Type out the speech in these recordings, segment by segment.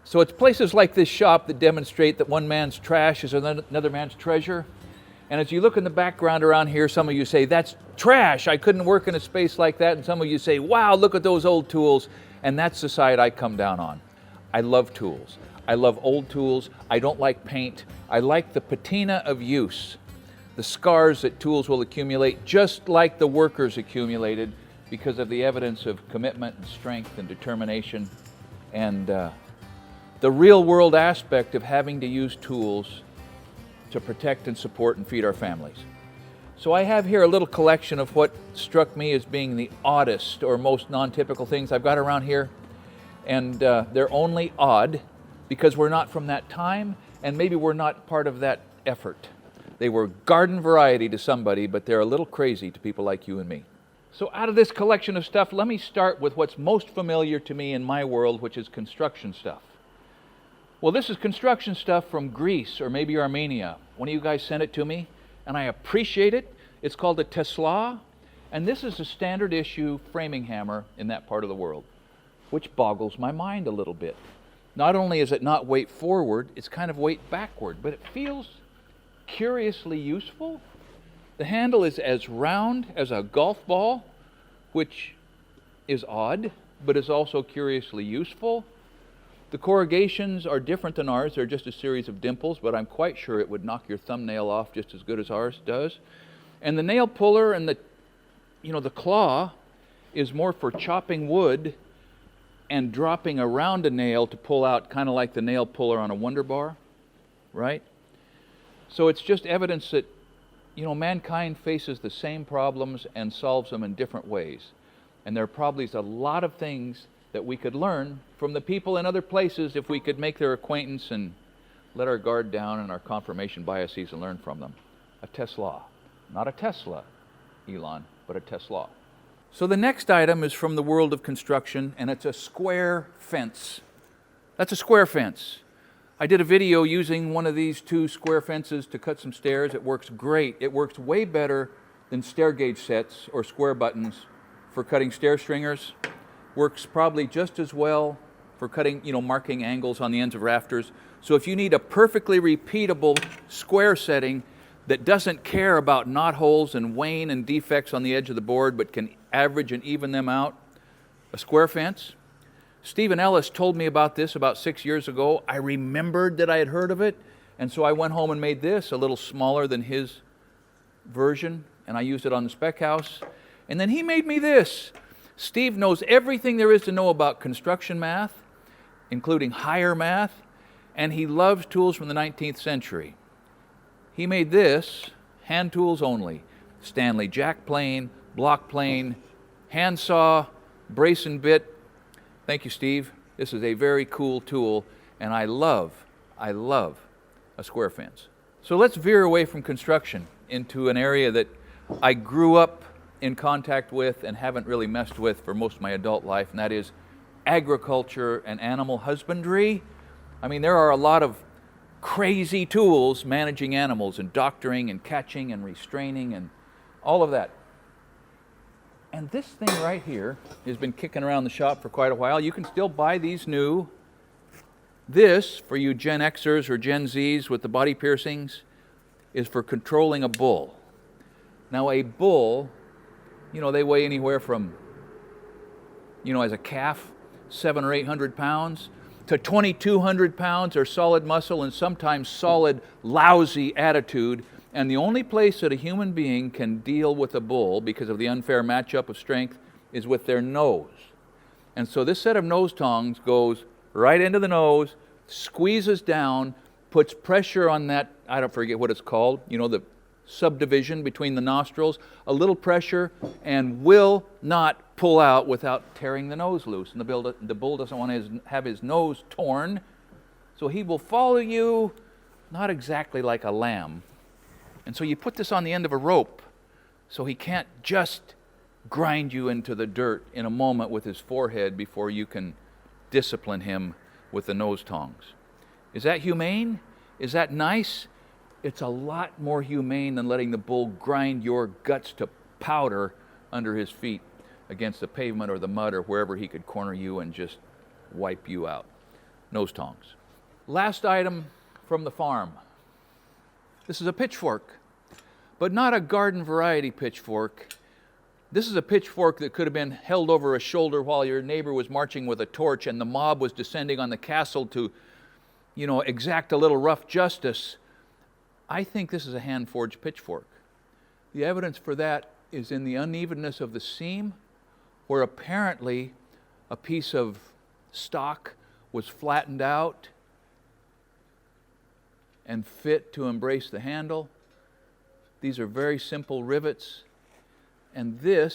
So it's places like this shop that demonstrate that one man's trash is another man's treasure. And as you look in the background around here, some of you say, that's trash, I couldn't work in a space like that. And some of you say, wow, look at those old tools. And that's the side I come down on. I love tools. I love old tools. I don't like paint. I like the patina of use, the scars that tools will accumulate, just like the workers accumulated because of the evidence of commitment and strength and determination and the real world aspect of having to use tools to protect and support and feed our families. So I have here a little collection of what struck me as being the oddest or most non-typical things I've got around here. And they're only odd because we're not from that time and maybe we're not part of that effort. They were garden variety to somebody, but they're a little crazy to people like you and me. So out of this collection of stuff, let me start with what's most familiar to me in my world, which is construction stuff. Well, this is construction stuff from Greece or maybe Armenia. One of you guys sent it to me, and I appreciate it. It's called a Tesla, and this is a standard issue framing hammer in that part of the world, which boggles my mind a little bit. Not only is it not weight forward, it's kind of weight backward, but it feels curiously useful. The handle is as round as a golf ball, which is odd, but is also curiously useful. The corrugations are different than ours. They're just a series of dimples, but I'm quite sure it would knock your thumbnail off just as good as ours does. And the nail puller and the claw is more for chopping wood and dropping around a nail to pull out, kind of like the nail puller on a Wonder Bar, right? So it's just evidence that, mankind faces the same problems and solves them in different ways. And there probably is a lot of things that we could learn from the people in other places if we could make their acquaintance and let our guard down and our confirmation biases and learn from them. A Tesla. Not a Tesla, Elon, but a Tesla. So the next item is from the world of construction, and it's a square fence. That's a square fence. I did a video using one of these two square fences to cut some stairs. It works great. It works way better than stair gauge sets or square buttons for cutting stair stringers. Works probably just as well for cutting, marking angles on the ends of rafters. So if you need a perfectly repeatable square setting that doesn't care about knot holes and wane and defects on the edge of the board, but can average and even them out, a square fence. Stephen Ellis told me about this about 6 years ago. I remembered that I had heard of it, and so I went home and made this a little smaller than his version, and I used it on the spec house. And then he made me this. Steve knows everything there is to know about construction math, including higher math, and he loves tools from the 19th century. He made this, hand tools only, Stanley jack plane, block plane, handsaw, brace and bit. Thank you, Steve. This is a very cool tool, and I love a square fence. So let's veer away from construction into an area that I grew up in contact with and haven't really messed with for most of my adult life, and that is agriculture and animal husbandry. I mean, there are a lot of crazy tools managing animals and doctoring and catching and restraining and all of that. And this thing right here has been kicking around the shop for quite a while. You can still buy these new. This, for you Gen Xers or Gen Zs with the body piercings, is for controlling a bull. Now a bull, they weigh anywhere from, as a calf, 700 or 800 pounds to 2,200 pounds or solid muscle and sometimes solid, lousy attitude. And the only place that a human being can deal with a bull because of the unfair matchup of strength is with their nose. And so this set of nose tongs goes right into the nose, squeezes down, puts pressure on that, I don't forget what it's called, the subdivision between the nostrils, a little pressure, and will not pull out without tearing the nose loose. And the bull doesn't want to have his nose torn, so he will follow you, not exactly like a lamb. And so you put this on the end of a rope, so he can't just grind you into the dirt in a moment with his forehead before you can discipline him with the nose tongs. Is that humane? Is that nice? It's a lot more humane than letting the bull grind your guts to powder under his feet against the pavement or the mud or wherever he could corner you and just wipe you out. nose tongs. Last item from the farm. This is a pitchfork, but not a garden variety pitchfork. This is a pitchfork that could have been held over a shoulder while your neighbor was marching with a torch and the mob was descending on the castle to, exact a little rough justice. I think this is a hand-forged pitchfork. The evidence for that is in the unevenness of the seam, where apparently a piece of stock was flattened out and fit to embrace the handle. These are very simple rivets, and the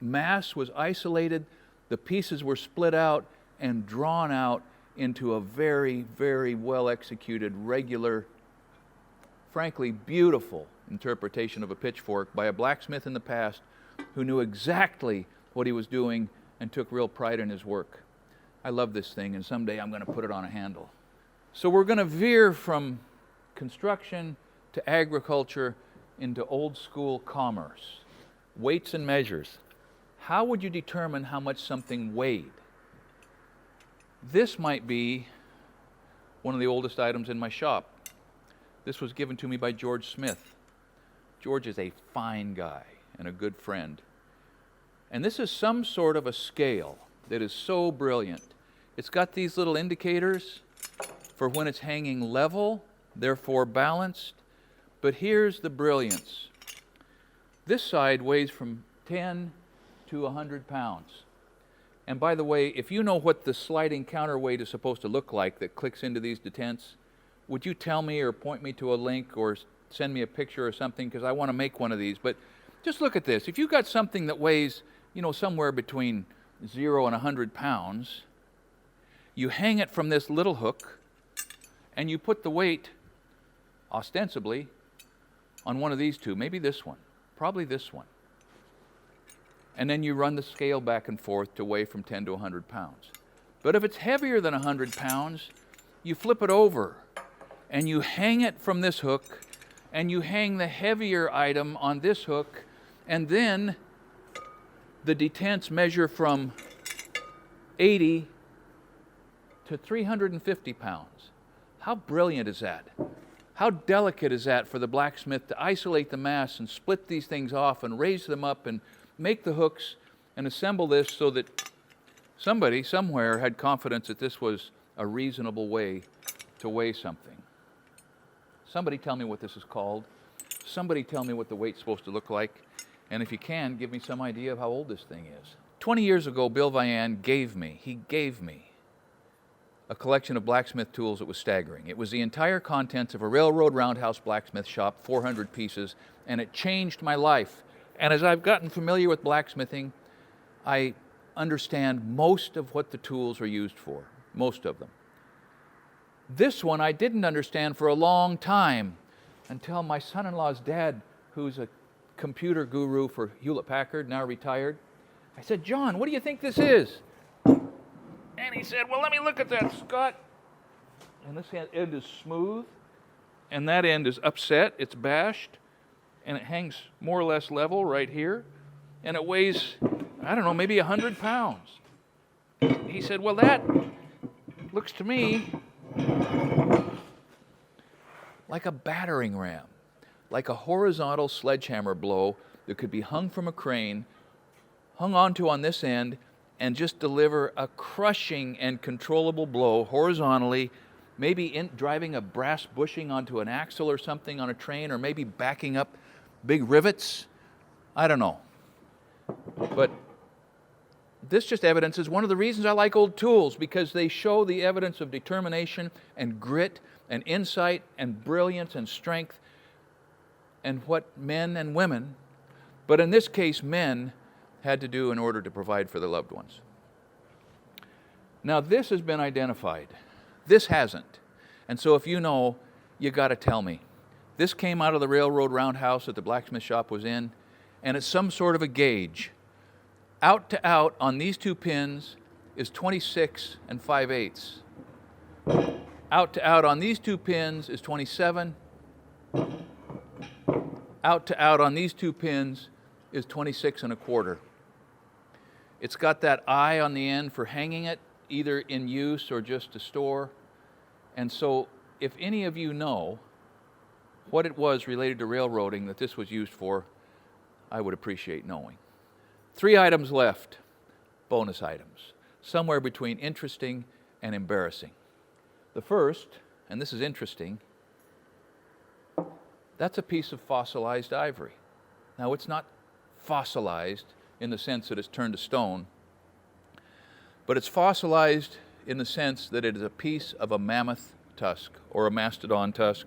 mass was isolated, the pieces were split out and drawn out into a very, very well executed, regular, frankly beautiful interpretation of a pitchfork by a blacksmith in the past who knew exactly what he was doing and took real pride in his work. I love this thing, and someday I'm going to put it on a handle. So we're going to veer from construction to agriculture into old school commerce. Weights and measures. How would you determine how much something weighed? This might be one of the oldest items in my shop. This was given to me by George Smith. George is a fine guy and a good friend. And this is some sort of a scale that is so brilliant. It's got these little indicators for when it's hanging level, therefore balanced. But here's the brilliance. This side weighs from 10 to 100 pounds. And by the way, if you know what the sliding counterweight is supposed to look like that clicks into these detents, would you tell me or point me to a link or send me a picture or something, because I want to make one of these. But just look at this. If you've got something that weighs, somewhere between 0 and 100 pounds, you hang it from this little hook, and you put the weight, ostensibly, on one of these two, maybe this one, probably this one. And then you run the scale back and forth to weigh from 10 to 100 pounds. But if it's heavier than 100 pounds, you flip it over, and you hang it from this hook, and you hang the heavier item on this hook, and then the detents measure from 80 to 350 pounds. How brilliant is that? How delicate is that for the blacksmith to isolate the mass and split these things off and raise them up and make the hooks and assemble this so that somebody somewhere had confidence that this was a reasonable way to weigh something. Somebody tell me what this is called. Somebody tell me what the weight's supposed to look like. And if you can, give me some idea of how old this thing is. 20 years ago, Bill Vian gave me a collection of blacksmith tools that was staggering. It was the entire contents of a railroad roundhouse blacksmith shop, 400 pieces, and it changed my life. And as I've gotten familiar with blacksmithing, I understand most of what the tools are used for, most of them. This one I didn't understand for a long time until my son-in-law's dad, who's a computer guru for Hewlett-Packard, now retired. I said, "John, what do you think this is?" And he said, "Well, let me look at that, Scott." And this end is smooth, and that end is upset, it's bashed, and it hangs more or less level right here, and it weighs, I don't know, maybe 100 pounds. He said, "Well, that looks to me like a battering ram, like a horizontal sledgehammer blow that could be hung from a crane, hung onto on this end, and just deliver a crushing and controllable blow horizontally, maybe driving a brass bushing onto an axle or something on a train, or maybe backing up big rivets. I don't know. But this just evidences one of the reasons I like old tools, because they show the evidence of determination and grit and insight and brilliance and strength and what men and women, but in this case men, had to do in order to provide for their loved ones. Now this has been identified. This hasn't. And so if you know, you got to tell me. This came out of the railroad roundhouse that the blacksmith shop was in, and it's some sort of a gauge. Out to out on these two pins is 26 5/8. Out to out on these two pins is 27. Out to out on these two pins is 26 1/4. It's got that eye on the end for hanging it either in use or just to store. And so if any of you know what it was related to railroading that this was used for, I would appreciate knowing. 3 items left, bonus items, somewhere between interesting and embarrassing. The first, and this is interesting, that's a piece of fossilized ivory. Now, it's not fossilized in the sense that it's turned to stone, but it's fossilized in the sense that it is a piece of a mammoth tusk or a mastodon tusk.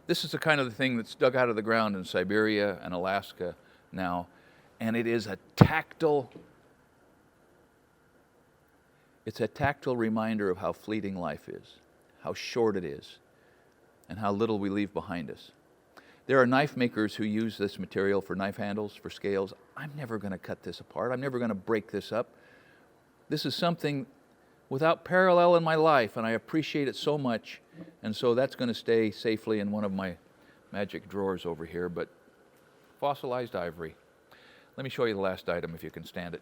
This is the kind of thing that's dug out of the ground in Siberia and Alaska now, and it is a tactile reminder of how fleeting life is, how short it is, and how little we leave behind us. There are knife makers who use this material for knife handles, for scales. I'm never going to cut this apart. I'm never going to break this up. This is something without parallel in my life, and I appreciate it so much. And so that's going to stay safely in one of my magic drawers over here. But fossilized ivory. Let me show you the last item if you can stand it.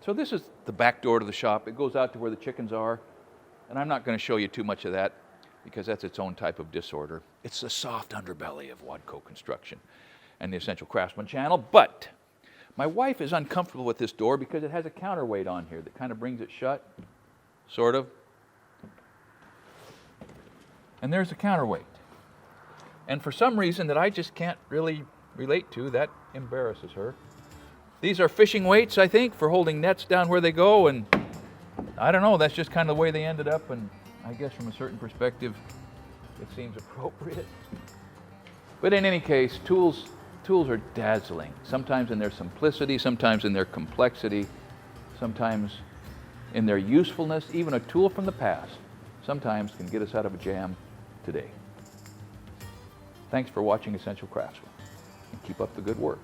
So this is the back door to the shop. It goes out to where the chickens are. And I'm not going to show you too much of that because that's its own type of disorder. It's the soft underbelly of Wadco Construction and the Essential Craftsman channel. But my wife is uncomfortable with this door because it has a counterweight on here that kind of brings it shut, sort of. And there's a counterweight. And for some reason that I just can't really relate to, that embarrasses her. These are fishing weights, I think, for holding nets down where they go, and I don't know, that's just kind of the way they ended up, and I guess from a certain perspective, it seems appropriate. But in any case, tools are dazzling, sometimes in their simplicity, sometimes in their complexity, sometimes in their usefulness. Even a tool from the past sometimes can get us out of a jam today. Thanks for watching Essential Craftsman, and keep up the good work.